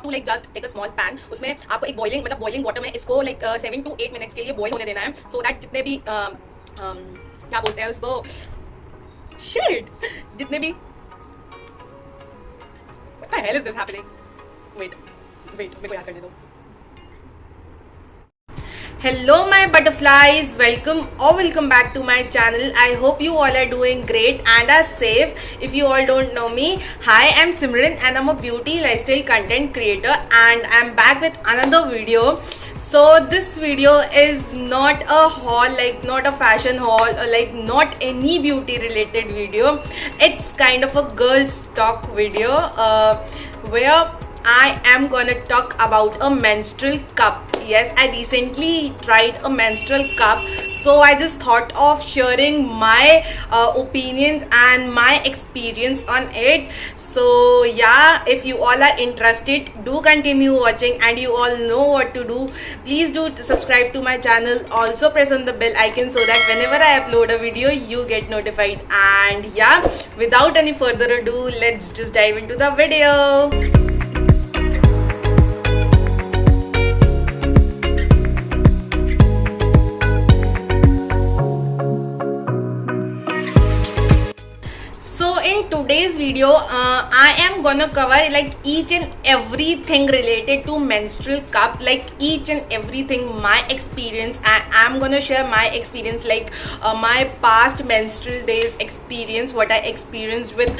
To like just take a small pan, उसमें आपको एक बॉइलिंग वाटर में इसको लाइक 7 to 8 मिनट्स के लिए बॉईल होने देना है, सो दैट जितने भी क्या बोलते हैं उसको, शिट, जितने भी what the hell is this happening? wait मेरे को याद करने दो. Hello my butterflies, welcome back to my channel. I hope you all are doing great and are safe. If you all don't know me, hi, I'm Simran and I'm a beauty lifestyle content creator and I'm back with another video. So this video is not a haul, like not a fashion haul or like not any beauty related video. It's kind of a girl's talk video where I am gonna talk about a menstrual cup. Yes, I recently tried a menstrual cup, so I just thought of sharing my opinions and my experience on it. So yeah, if you all are interested, do continue watching and you all know what to do. Please do subscribe to my channel. Also press on the bell icon so that whenever I upload a video, you get notified. And yeah, without any further ado, let's just dive into the video. In today's video, I am gonna cover like each and everything related to menstrual cup, like each and everything, my experience. I am gonna share my experience, like my past menstrual days experience, what I experienced with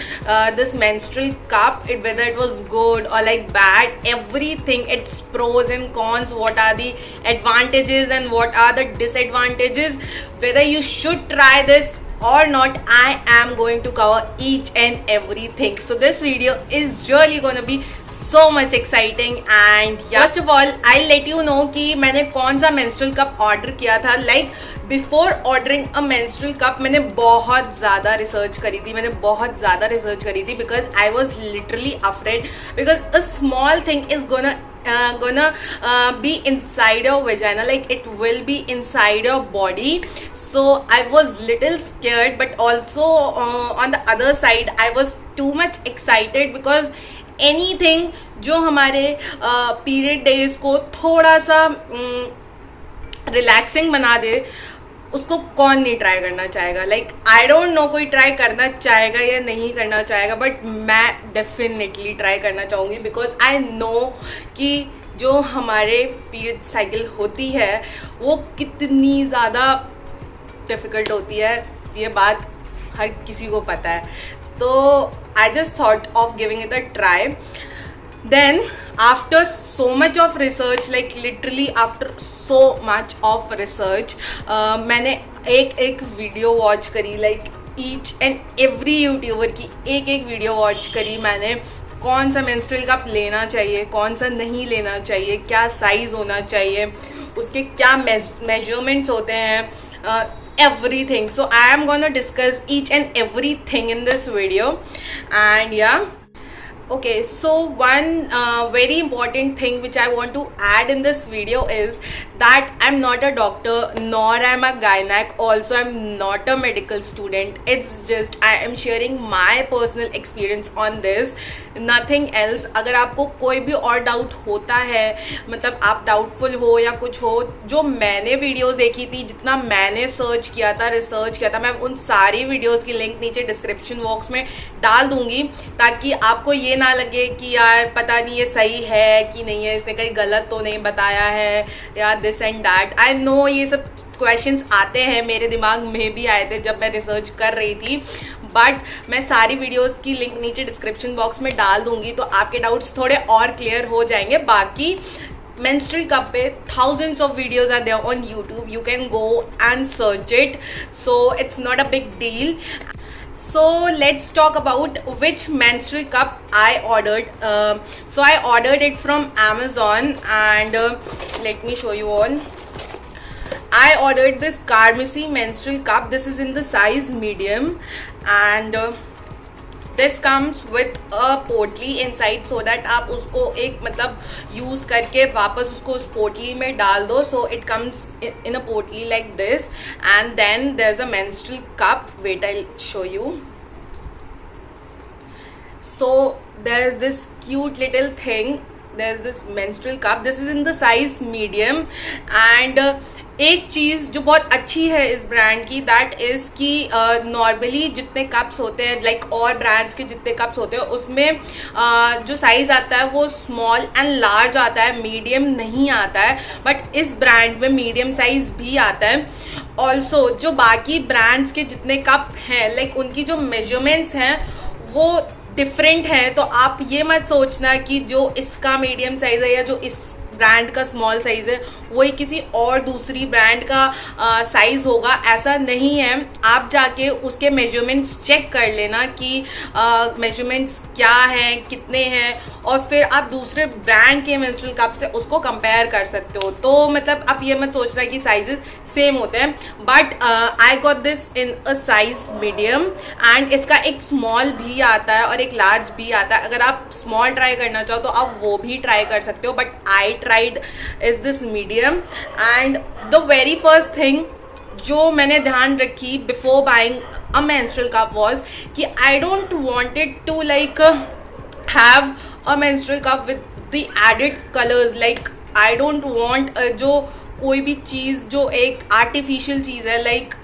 this menstrual cup, whether it was good or like bad, everything, its pros and cons, what are the advantages and what are the disadvantages, whether you should try this or not. I am going to cover each and everything. So this video is really gonna be so much exciting. And yeah, first of all I'll let you know कि मैंने कौन सा menstrual cup order किया था. Like before ordering अ menstrual cup मैंने बहुत ज़्यादा research करी थी, because I was literally afraid, because a small thing is gonna be inside your vagina, like it will be inside your body. So I was little scared, but also on the other side I was too much excited, because anything जो हमारे period days को थोड़ा सा relaxing बना दे, उसको कौन नहीं try करना चाहेगा. लाइक आई डोंट नो कोई ट्राई करना चाहेगा या नहीं करना चाहेगा, बट मैं डेफिनेटली ट्राई करना चाहूँगी, बिकॉज आई नो कि जो हमारे पीरियड साइकिल होती है वो कितनी ज़्यादा डिफ़िकल्ट होती है, ये बात हर किसी को पता है. तो आई just thought of giving it a try. Then after so much of research, like literally after so much of research, मैंने एक वीडियो वॉच करी, like each and every YouTuber की एक वीडियो वॉच करी मैंने. कौन सा मेंस्ट्रुअल कप लेना चाहिए, कौन सा नहीं लेना चाहिए, क्या साइज होना चाहिए, उसके क्या मेजरमेंट्स होते हैं, everything. So I am gonna discuss each and everything in this video. And yeah, okay, so one very important thing which I want to add in this video is that I'm not a doctor, nor I'm a gynec, also I'm not a medical student. It's just I am sharing my personal experience on this, nothing else. अगर आपको कोई भी और doubt होता है, मतलब आप doubtful हो या कुछ हो, जो मैंने वीडियोस देखी थी, जितना मैंने रिसर्च किया था, मैं उन सारी वीडियोस की लिंक नीचे डिस्क्रिप्शन बॉक्स में डाल दूंगी, ताकि आपको ये ना लगे कि यार पता नहीं ये सही है कि नहीं है, इसने कहीं गलत तो नहीं बताया है या this and that. I know ये सब क्वेश्चंस आते हैं, मेरे दिमाग में भी आए थे जब मैं रिसर्च कर रही थी, बट मैं सारी वीडियोस की लिंक नीचे डिस्क्रिप्शन बॉक्स में डाल दूंगी, तो आपके डाउट्स थोड़े और क्लियर हो जाएंगे. बाकी menstrual cup पे thousands of videos are there on YouTube, you can go and search it, so it's not a big deal. So let's talk about which menstrual cup I ordered. So I ordered it from Amazon, and let me show you all. I ordered this Carmesy menstrual cup. This is in the size medium, and this comes with a पोटली inside, so that आप उसको एक मतलब use करके वापस उसको उस पोटली में डाल दो. So it comes in a पोटली like this, and then there is a menstrual cup. Wait I will show you. So there is this cute little thing there is this menstrual cup, this is in the size medium. And एक चीज़ जो बहुत अच्छी है इस brand की, that is कि normally जितने कप्स होते हैं, लाइक और ब्रांड्स के जितने कप्स होते हैं, उसमें जो साइज़ आता है वो स्मॉल एंड लार्ज आता है, मीडियम नहीं आता है। बट इस ब्रांड में मीडियम साइज़ भी आता है। ऑल्सो जो बाकी ब्रांड्स के जितने कप हैं, लाइक उनकी जो मेजरमेंट्स हैं वो डिफरेंट हैं। तो आप ये मत सोचना कि जो इसका मीडियम साइज़ है या जो इस ब्रांड का स्मॉल साइज है वही किसी और दूसरी ब्रांड का साइज होगा, ऐसा नहीं है। आप जाके उसके मेजरमेंट्स चेक कर लेना कि मेजरमेंट्स क्या हैं, कितने हैं, और फिर आप दूसरे ब्रांड के मेंस्ट्रुअल कप से उसको कंपेयर कर सकते हो। तो मतलब आप ये मत सोचना कि साइजेस सेम होते हैं। But I got this in a size medium, and इसका एक स्मॉल भी आता है और एक लार्ज भी आता है। अगर आप स्मॉल ट्राई करना चाहो तो आप वो भी ट्राई कर सकते हो, but I tried is this medium. And the very first thing जो मैंने ध्यान रखी before buying a menstrual cup was कि I don't wanted to like have a menstrual cup with the added colours. Like I don't want जो कोई भी चीज़ जो एक आर्टिफिशियल चीज़ है, like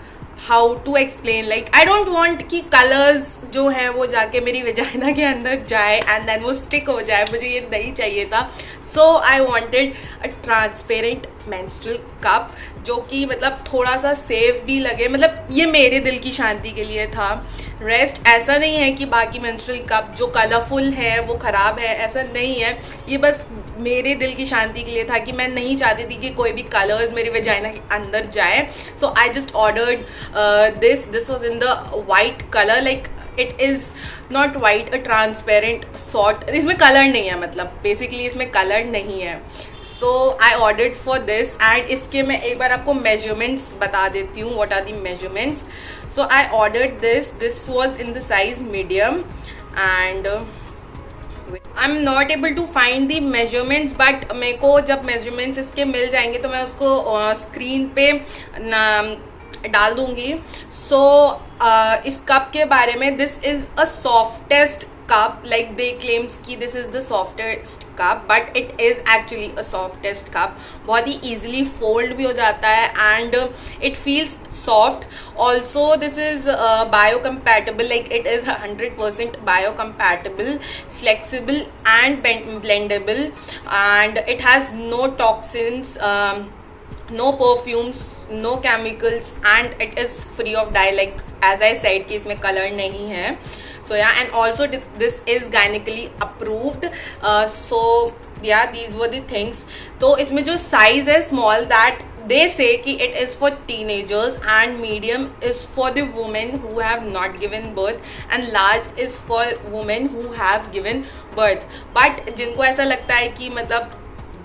how to explain, like I don't want कि कलर्स जो है वो जाके मेरी वेजाइना के अंदर जाए एंड देन वो स्टिक हो जाए, मुझे ये नहीं चाहिए था। So I wanted a transparent menstrual cup जो कि मतलब थोड़ा सा सेफ भी लगे, मतलब ये मेरे दिल की शांति के लिए था। रेस्ट ऐसा नहीं है कि बाकी मेंस्ट्रुअल कप जो कलरफुल है वो ख़राब है, ऐसा नहीं है। ये बस मेरे दिल की शांति के लिए था कि मैं नहीं चाहती थी कि कोई भी कलर्स मेरी वेजाइना के अंदर जाए। So I just ordered this was in the white colour, like it is not white, a transparent sort. इसमें कलर नहीं है, मतलब बेसिकली इसमें कलर नहीं है। So I ordered for this, and इसके मैं एक बार आपको मेजरमेंट्स बता देती हूँ, what are the measurements. So I ordered this was in the size medium, and I'm not able to find the measurements, but मेरे को जब measurements इसके मिल जाएंगे तो मैं उसको स्क्रीन पे डाल दूंगी। So इस कप के बारे में, this is a softest cup, like they claims कि this is the softest cup, but it is actually a softest cup। बहुत ही easily fold भी हो जाता है and it feels soft। Also this is biocompatible, like it is 100% biocompatible, flexible and blendable, and it has no toxins, no perfumes, no chemicals, and it is free of dye, like as I said कि इसमें color नहीं है। So yeah, and also this is gynecologically approved। So yeah, these were the things। तो इसमें जो size है small, that they say कि it is for teenagers, and medium is for the women who have not given birth, and large is for women who have given birth। But जिनको ऐसा लगता है कि मतलब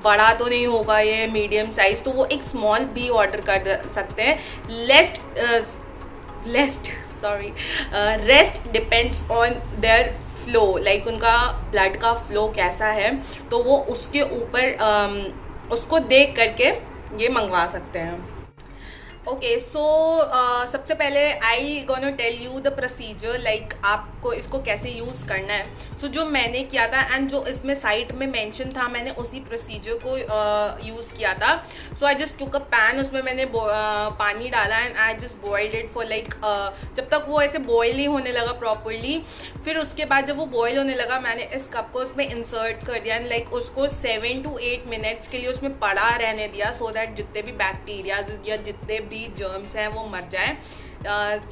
बड़ा तो नहीं होगा ये मीडियम साइज, तो वो एक स्मॉल भी ऑर्डर कर सकते हैं। Rest depends on their flow, like उनका ब्लड का फ्लो कैसा है, तो वो उसके ऊपर उसको देख करके ये मंगवा सकते हैं। ओके, सो सबसे पहले I gonna tell you the procedure, like आपको इसको कैसे यूज़ करना है। सो जो मैंने किया था एंड जो इसमें साइट में मेंशन था, मैंने उसी प्रोसीजर को यूज़ किया था। So I just took a pan, उसमें मैंने पानी डाला and I just boiled it for like जब तक वो ऐसे बॉयल नहीं होने लगा प्रॉपरली। फिर उसके बाद जब वो बॉयल होने लगा, मैंने इस कप को उसमें इंसर्ट कर दिया एंड लाइक उसको 7 to 8 मिनट्स के लिए उसमें पड़ा रहने दिया, सो दैट जितने भी बैक्टीरियाज या जितने भी जर्म्स हैं वो मर जाए।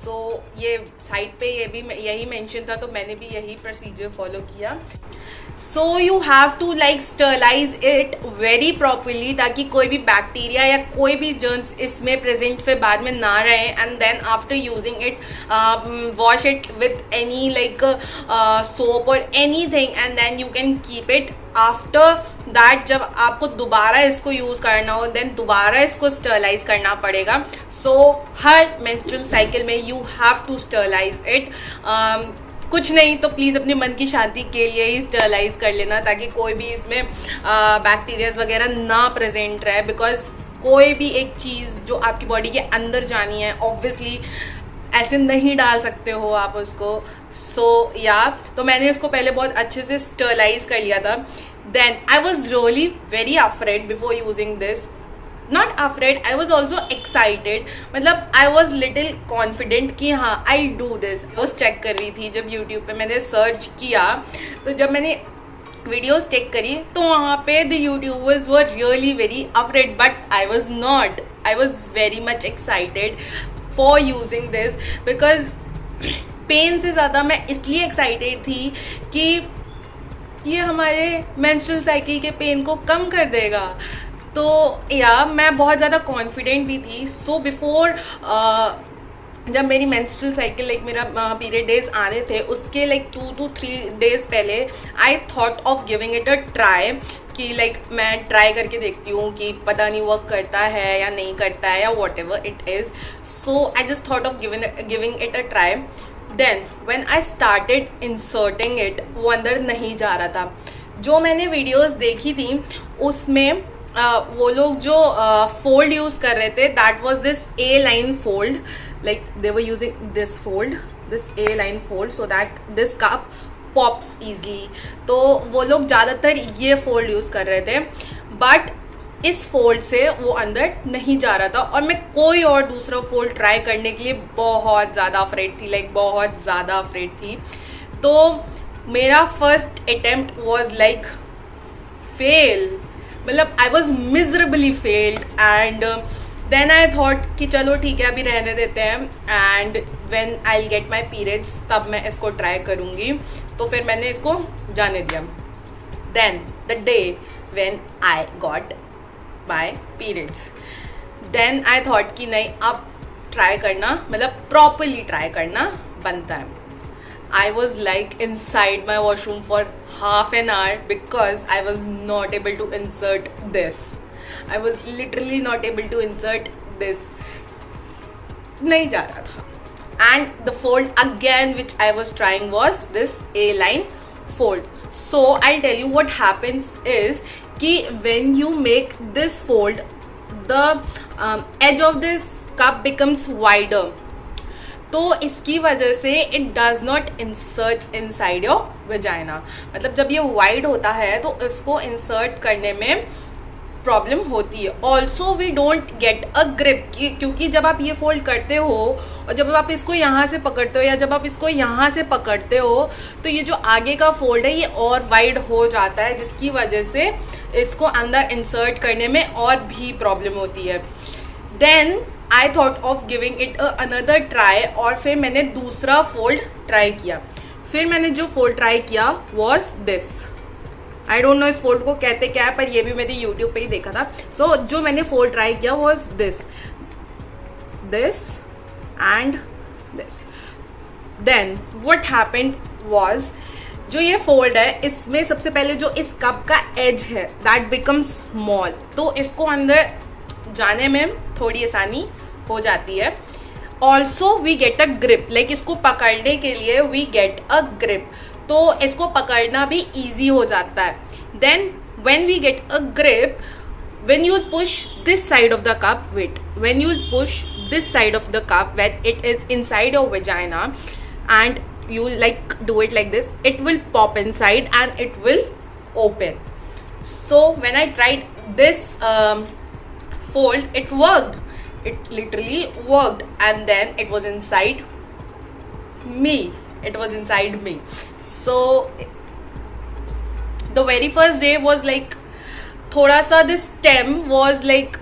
तो ये साइट पे ये भी यही मेंशन था, तो मैंने भी यही प्रोसीजर फॉलो किया। So you have to like sterilize it very properly, ताकि कोई भी बैक्टीरिया या कोई भी जर्म्स इसमें प्रेजेंट फिर बाद में ना रहे। And then after using it wash it with any like soap और anything, and then you can keep it. After that जब आपको दोबारा इसको यूज़ करना हो, देन दोबारा इसको स्टरलाइज करना पड़ेगा। सो हर मेंस्ट्रुअल साइकिल में you have to sterilize it. कुछ नहीं तो प्लीज़ अपने मन की शांति के लिए ही स्टरलाइज कर लेना, ताकि कोई भी इसमें बैक्टीरियाज वगैरह ना प्रेजेंट रहे। बिकॉज कोई भी एक चीज़ जो आपकी बॉडी के अंदर जानी है, ऑब्वियसली ऐसे नहीं डाल सकते हो आप उसको। सो या तो मैंने इसको पहले बहुत अच्छे से स्टरलाइज कर लिया था। Then I was really very afraid before using this. Not afraid, I was also excited. मतलब I was little confident कि हाँ I'll do this. I was check कर रही थी जब YouTube पे मैंने search किया, तो जब मैंने वीडियोस चेक करी तो वहाँ पे the YouTubers were really very afraid, but I was not. I was very much excited for using this because pain से ज़्यादा मैं इसलिए एक्साइटेड थी कि ये हमारे मेंस्ट्रुअल साइकिल के पेन को कम कर देगा. तो या मैं बहुत ज़्यादा कॉन्फिडेंट भी थी. सो बिफोर जब मेरी मेंस्ट्रुअल साइकिल लाइक मेरा पीरियड डेज आने थे उसके लाइक 2 to 3 डेज पहले आई thought of giving it a try कि लाइक मैं ट्राई करके देखती हूँ कि पता नहीं वर्क करता है या नहीं करता है या whatever it is. So I just thought of giving it a try. Then when I started inserting it वो अंदर नहीं जा रहा था. जो मैंने वीडियोस देखी थी उसमें वो लोग जो फोल्ड यूज कर रहे थे that was this A line fold. Like they were using this fold, this A line fold, so that this cup pops easily. तो वो लोग ज़्यादातर ये फोल्ड यूज कर रहे थे, बट इस फोल्ड से वो अंदर नहीं जा रहा था. और मैं कोई और दूसरा फोल्ड ट्राई करने के लिए बहुत ज़्यादा अफ्रेड थी, लाइक बहुत ज़्यादा अफ्रेड थी. तो मेरा first attempt was like fail. मतलब I was miserably failed. And then I thought कि चलो ठीक है अभी रहने देते हैं, and when I will get my periods तब मैं इसको ट्राई करूँगी. तो फिर मैंने इसको जाने दिया. Then the day when I got my periods, then I thought कि नहीं अब ट्राई करना, मतलब प्रॉपरली ट्राई करना बनता है. I was like inside my washroom for half an hour because I was not able to insert this. I was literally not able to insert this. नहीं जा रहा था. And the fold again which I was trying was this A-line fold. So I'll tell you what happens is कि when you make this fold, the edge of this cup becomes wider. तो इसकी वजह से it does not insert inside your vagina. मतलब जब ये wide होता है तो इसको इंसर्ट करने में प्रॉब्लम होती है. Also we don't get a grip, क्योंकि जब आप ये फोल्ड करते हो और जब आप इसको यहाँ से पकड़ते हो या जब आप इसको यहाँ से पकड़ते हो तो ये जो आगे का फोल्ड है ये और वाइड हो जाता है, जिसकी वजह से इसको अंदर इंसर्ट करने में और भी प्रॉब्लम होती है. Then I thought of giving it another try, और फिर मैंने दूसरा फोल्ड ट्राई किया. फिर मैंने जो फोल्ड ट्राई किया was this. I don't no इस फोल्ड को कहते क्या है, पर ये भी मैंने यूट्यूब पे ही देखा था. सो जो मैंने फोल्ड ट्राई किया was this, this and this. Then what happened was जो ये फोल्ड है इसमें सबसे पहले जो इस कप का एज है दैट बिकम्स स्मॉल, तो इसको अंदर जाने में थोड़ी आसानी हो जाती है. Also we get a grip, like इसको पकड़ने के लिए वी गेट अ ग्रिप, तो इसको पकड़ना भी ईजी हो जाता है. Then when we get a grip, when you push this side of the cup, wait, when you push this side of the cup when it is inside your vagina and you like do it like this, it will pop inside and it will open. So when I tried this fold, it worked. It literally worked, and then it was inside me. It was inside me. So the very first day was like थोड़ा सा this stem was like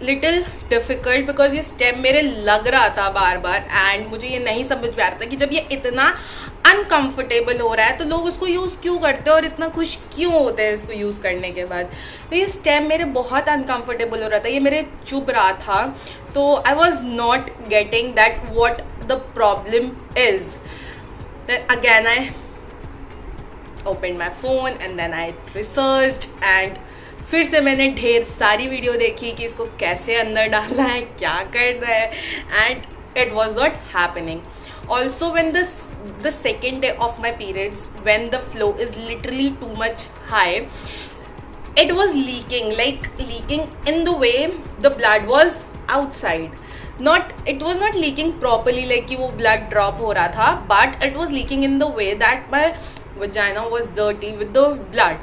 little difficult because ये stem मेरे लग रहा था बार बार, and मुझे ये नहीं समझ में आ रहा था कि जब ये इतना अनकंफर्टेबल हो रहा है तो लोग उसको यूज़ क्यों करते हैं और इतना खुश क्यों होते हैं इसको यूज़ करने के बाद. तो ये स्टेम मेरे बहुत अनकंफर्टेबल हो रहा था, ये मेरे चुभ रहा था. तो I was not getting that what the problem is. Then again I open my phone and then I research, एंड फिर से मैंने ढेर सारी वीडियो देखी कि इसको कैसे अंदर डालना है, क्या करना है, and it was not happening. Also when the second day of my periods, when the flow is literally too much high, it was leaking, like leaking in the way the blood was outside. It was not leaking properly, like कि वो blood drop हो रहा था, but it was leaking in the way that my vagina was dirty with the blood.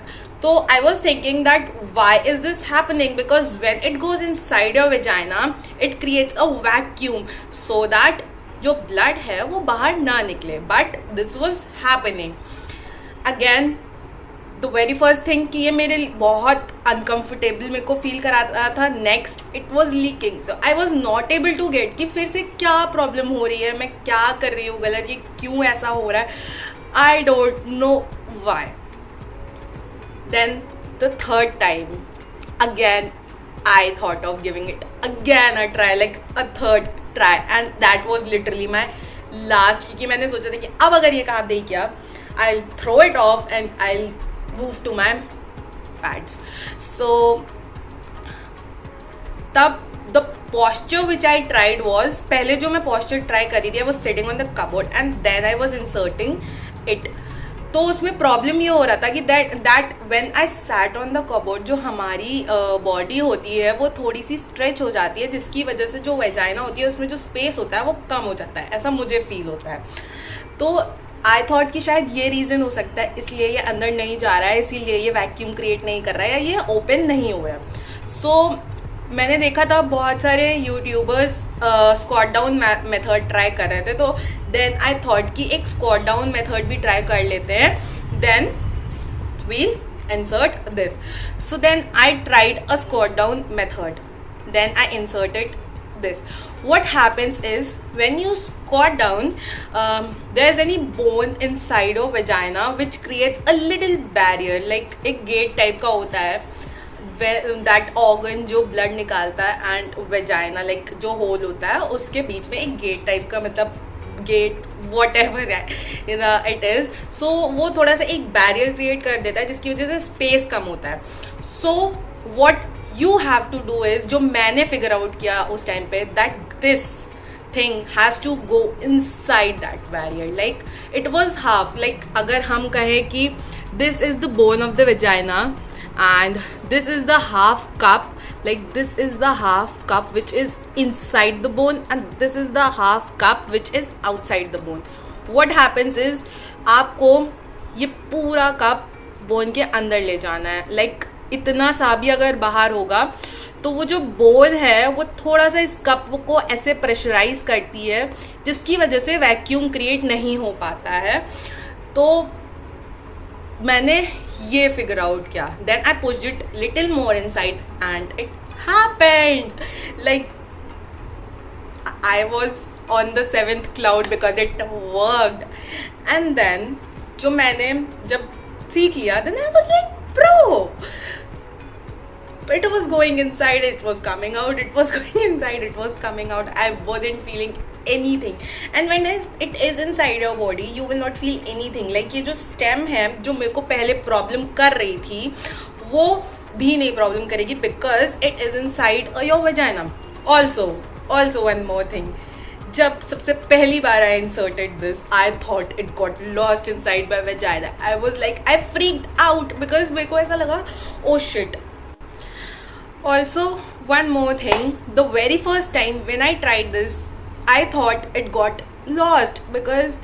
तो I was thinking that why is this happening, because when it goes inside your vagina it creates a vacuum so that जो blood है वो बाहर ना निकले. But this was happening again. The very first thing कि ये मेरे बहुत अनकम्फर्टेबल मेरे को फील करा रहा था. Next it was leaking, so I was not able to get कि फिर से क्या प्रॉब्लम हो रही है, मैं क्या कर रही हूँ गलत, ये क्यों ऐसा हो रहा है. I don't know why. Then the third time again I thought of giving it again a try, like a third try, and that was literally my last. क्योंकि मैंने सोचा था कि अब अगर ये काम नहीं किया I'll throw it off and I'll move to my pads. So तब the posture which I tried was, पहले जो मैं posture try करी थी I was sitting on the cupboard and then I was inserting it. तो उसमें problem ये हो रहा था कि that when I sat on the cupboard, जो हमारी बॉडी होती है वो थोड़ी सी स्ट्रेच हो जाती है, जिसकी वजह से जो वेजाइना होती है उसमें जो स्पेस होता है वो कम हो जाता है, ऐसा मुझे फील होता है. तो आई थॉट कि शायद ये रीज़न हो सकता है, इसलिए ये अंदर नहीं जा रहा है, इसीलिए ये वैक्यूम क्रिएट नहीं कर रहा है, या ये ओपन नहीं हुआ है. सो मैंने देखा था बहुत सारे YouTubers squat down method try कर रहे थे, तो देन आई थॉट कि एक स्क्वाट डाउन मेथड भी ट्राई कर लेते हैं, then we'll insert this. So then I tried a squat down method, then I inserted this. What happens is when you squat down, there's any bone inside of vagina which creates a little barrier, like एक gate type का होता है, that organ जो blood निकालता है and vagina like जो hole होता है उसके बीच में एक gate type का, मतलब gate whatever it is, so वो थोड़ा सा एक बैरियर क्रिएट कर देता है जिसकी वजह से स्पेस कम होता है. सो what you have to do is, जो मैंने फिगर आउट किया उस टाइम पे, that this thing has to go inside that barrier, like it was half, like अगर हम कहें कि this is the bone of the vagina and this is the half cup, like this is the half cup which is inside the bone and this is the half cup which is outside the bone. What happens is आपको ये पूरा cup bone के अंदर ले जाना है, like इतना सा भी अगर बाहर होगा तो वो जो बोन है वो थोड़ा सा इस कप को ऐसे प्रेशराइज करती है जिसकी वजह से वैक्यूम क्रिएट नहीं हो पाता है. तो मैंने ये फिगर आउट किया, then I pushed it little more inside and it happened, like I was on the 7th cloud because it worked. And then जो मैंने जब सीख लिया, then I was like bro, it was going inside, it was coming out, it was going inside, it was coming out. I wasn't feeling anything. And when it is inside your body, you will not feel anything. Like ये जो stem है जो मेरे को पहले problem कर रही थी वो भी नहीं प्रॉब्लम करेगी because it is inside your vagina. Also one more thing. जब सबसे पहली बार I inserted this, I thought it got lost inside my vagina. I was like, I freaked out because मेरे को ऐसा लगा, oh shit. Also, one more thing, the very first time when I tried this, I thought it got lost because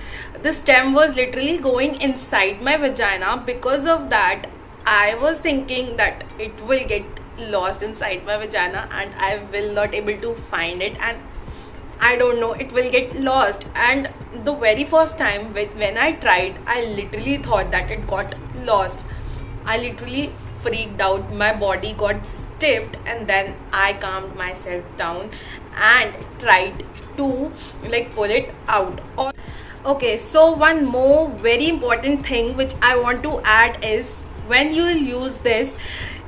the stem was literally going inside my vagina. Because of that, I was thinking that it will get lost inside my vagina and I will not able to find it, and I don't know, it will get lost. And the very first time when I tried, I literally thought that it got lost. I literally freaked out, my body got stiffed, and then I calmed myself down and tried to like pull it out. Okay, so one more very important thing which I want to add is, when you use this,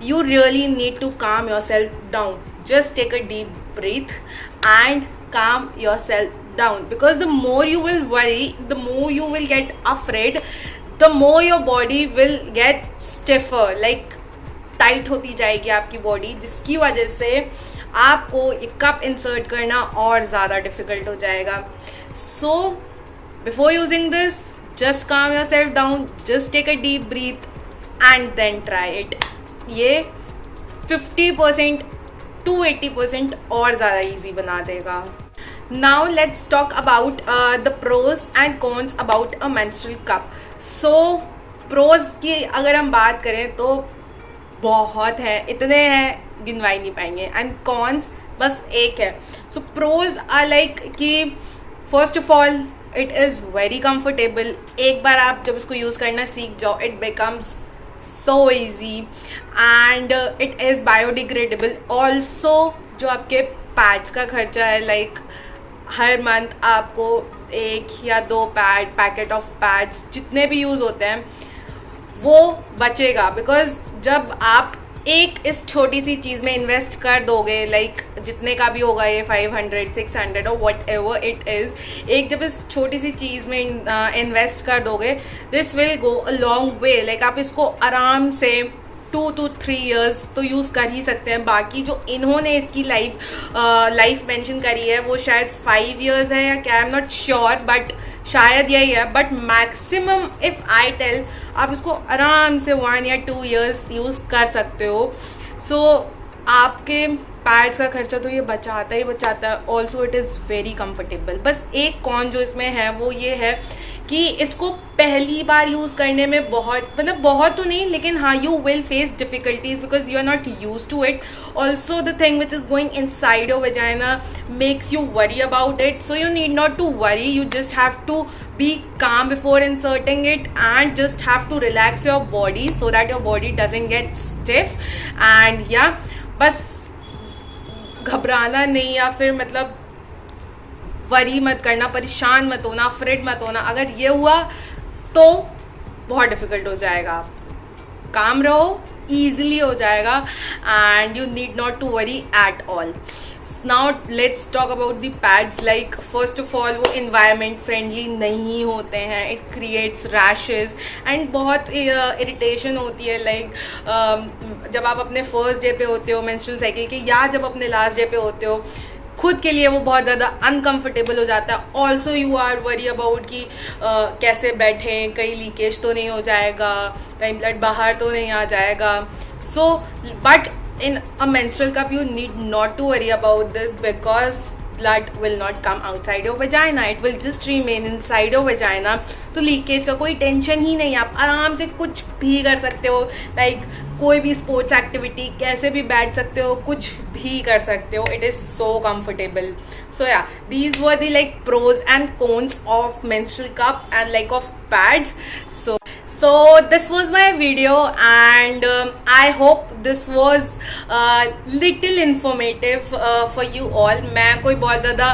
you really need to calm yourself down. Just take a deep breath and calm yourself down, because the more you will worry, the more you will get afraid, the more your body will get stiffer, like tight होती जाएगी आपकी body, जिसकी वजह से आपको ये cup insert करना और ज़्यादा डिफिकल्ट हो जाएगा. So before using this, just calm yourself down, just take a deep breath and then try it. ये 50% to 80% और ज़्यादा ईजी बना देगा. Now let's talk about the pros and cons about a menstrual cup. So pros की अगर हम बात करें तो बहुत है, इतने हैं गिनवाई नहीं पाएंगे. एंड कॉन्स बस एक है. सो प्रोज आर लाइक कि first of all it is very comfortable. एक बार आप जब इसको यूज़ करना सीख जाओ, it becomes so easy. And it is biodegradable also. जो आपके पैड्स का खर्चा है, लाइक हर मंथ आपको 1 या 2 पैकेट ऑफ पैड्स जितने भी यूज़ होते हैं वो बचेगा. बिकॉज जब आप एक इस छोटी सी चीज़ में इन्वेस्ट कर दोगे, लाइक जितने का भी होगा ये 500 600 और वट एवर इट इज़, एक जब इस छोटी सी चीज़ में इन्वेस्ट कर दोगे, this will go a long way. Like आप इसको आराम से 2 to 3 years तो यूज़ कर ही सकते हैं. बाकी जो इन्होंने इसकी लाइफ मेंशन करी है वो शायद 5 years है या क्या, I am not sure, but शायद यही है. But maximum if I tell, आप इसको आराम से 1 या 2 years यूज़ कर सकते हो. सो आपके पैड्स का खर्चा तो ये बचाता ही बचाता है. Also it is very comfortable. बस एक कॉन जो इसमें है वो ये है कि इसको पहली बार यूज़ करने में बहुत तो नहीं, लेकिन हाँ, you will face difficulties because you are not use to it. Also the thing which is going inside your vagina makes you worry about it. So you need not to worry, you just have to be calm before inserting it and just have to relax your body so that your body doesn't get stiff. And yeah, बस घबराना नहीं या फिर मतलब worry मत करना, परेशान मत होना, अफ्रेड मत होना. अगर ये हुआ तो बहुत डिफिकल्ट हो जाएगा. काम रहो, ईजिली हो जाएगा. And you need not to worry at all. Now let's talk about the pads. Like first of all, वो environment friendly नहीं होते हैं. It creates rashes and बहुत irritation होती है. Like जब आप अपने first day पे होते हो menstrual cycle के, या जब अपने last day पे होते हो, खुद के लिए वो बहुत ज़्यादा अनकम्फर्टेबल हो जाता है. Also you are worry about कि कैसे बैठें, कहीं लीकेज तो नहीं हो जाएगा, कहीं ब्लड बाहर तो नहीं आ जाएगा. So but in a menstrual cup you need not to worry about this because blood will not come outside your vagina, it will just remain inside your vagina. तो लीकेज का कोई टेंशन ही नहीं. आप आराम से कुछ भी कर सकते हो. लाइक कोई भी स्पोर्ट्स एक्टिविटी कैसे भी बैठ सकते हो, कुछ भी कर सकते हो. It is so comfortable. So yeah, these were the like pros and cons of menstrual cup and like of pads. So this was my video and I hope this was little informative for you all. मैं कोई बहुत ज़्यादा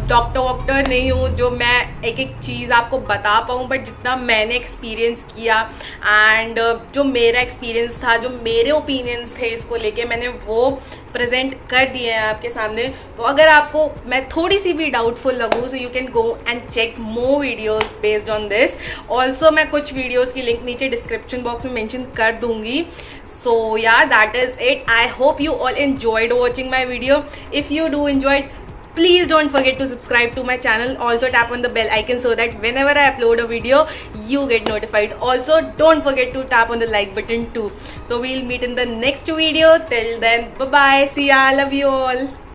doctor नहीं हूँ जो मैं एक एक चीज़ आपको बता पाऊँ, बट जितना मैंने एक्सपीरियंस किया एंड जो मेरा एक्सपीरियंस था, जो मेरे ओपिनियंस थे इसको लेके, मैंने वो प्रेजेंट कर दिए हैं आपके सामने. तो अगर आपको मैं थोड़ी सी भी डाउटफुल लगूँ, so you can go and check more videos based on this. Also मैं कुछ वीडियोस की लिंक नीचे डिस्क्रिप्शन बॉक्स में मेंशन कर दूंगी. So yeah, that is it. I hope you all enjoyed watching my video. If you do enjoyed, please don't forget to subscribe to my channel. Also tap on the bell icon so that whenever I upload a video, you get notified. Also don't forget to tap on the like button too. So we'll meet in the next video. Till then, bye bye. See ya. Love you all.